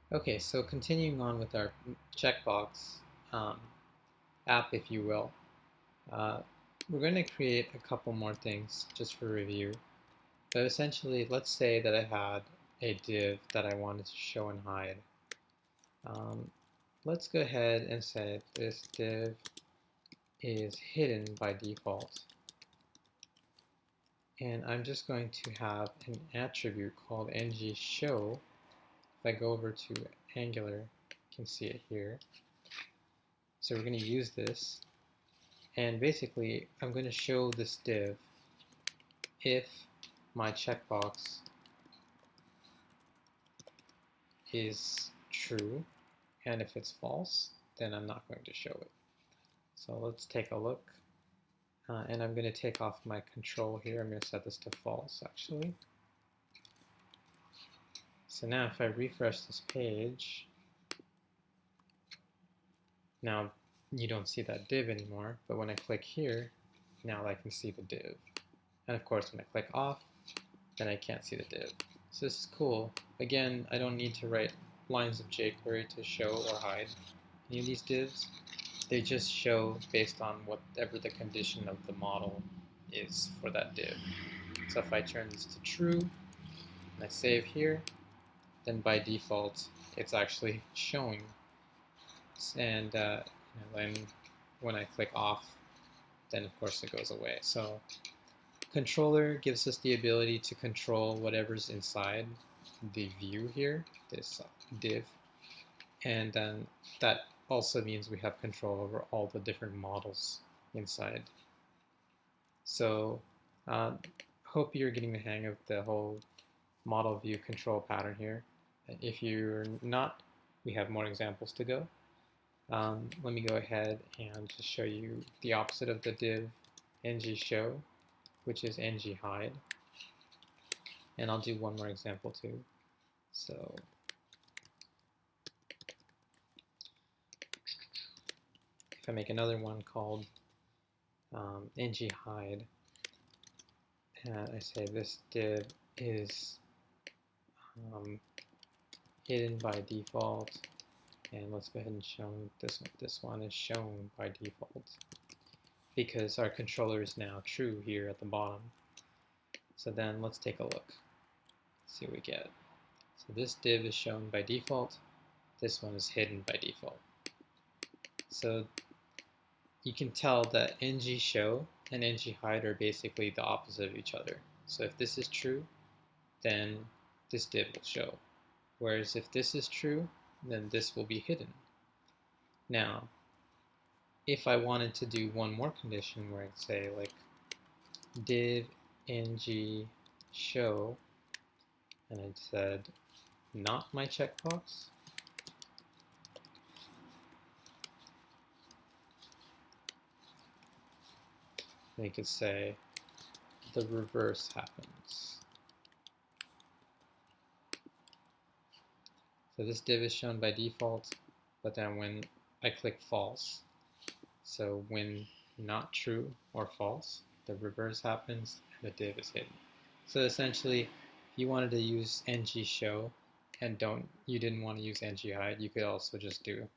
Okay, so continuing on with our checkbox um, app, if you will, uh, we're going to create a couple more things just for review. But essentially, let's say that I had a div that I wanted to show and hide. Um, let's go ahead and say this div is hidden by default. And I'm just going to have an attribute called ngShow. If I go over to Angular, you can see it here. So we're going to use this, and basically I'm going to show this div if my checkbox is true, and if it's false, then I'm not going to show it. So let's take a look, and I'm going to take off my control here. I'm going to set this to false actually. So now if I refresh this page, now you don't see that div anymore, but when I click here, now I can see the div. And of course when I click off, then I can't see the div. So this is cool. Again, I don't need to write lines of jQuery to show or hide any of these divs. They just show based on whatever the condition of the model is for that div. So if I turn this to true and I save here, then by default it's actually showing. And then when I click off, then of course it goes away. So controller gives us the ability to control whatever's inside the view here, this div, and then that also means we have control over all the different models inside. So hope you're getting the hang of the whole model view control pattern here. If you're not, we have more examples to go. Let me go ahead and just show you the opposite of the div ngShow, which is ngHide. And I'll do one more example too. So if I make another one called ngHide, and I say this div is hidden by default, and let's go ahead and show this one is shown by default because our controller is now true here at the bottom. So then let's take a look, see what we get. So this div is shown by default, this one is hidden by default. So you can tell that ngShow and ngHide are basically the opposite of each other. So if this is true, then this div will show. Whereas if this is true, then this will be hidden. Now, if I wanted to do one more condition where I'd say like div ngShow, and I'd said not my checkbox, they could say the reverse happens. So this div is shown by default, but then when I click false, so when not true or false, the reverse happens and the div is hidden. So essentially, if you wanted to use ngShow and you didn't want to use ngHide, you could also just do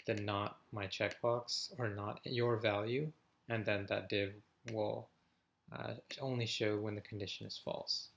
the not my checkbox or not your value, and then that div will only show when the condition is false.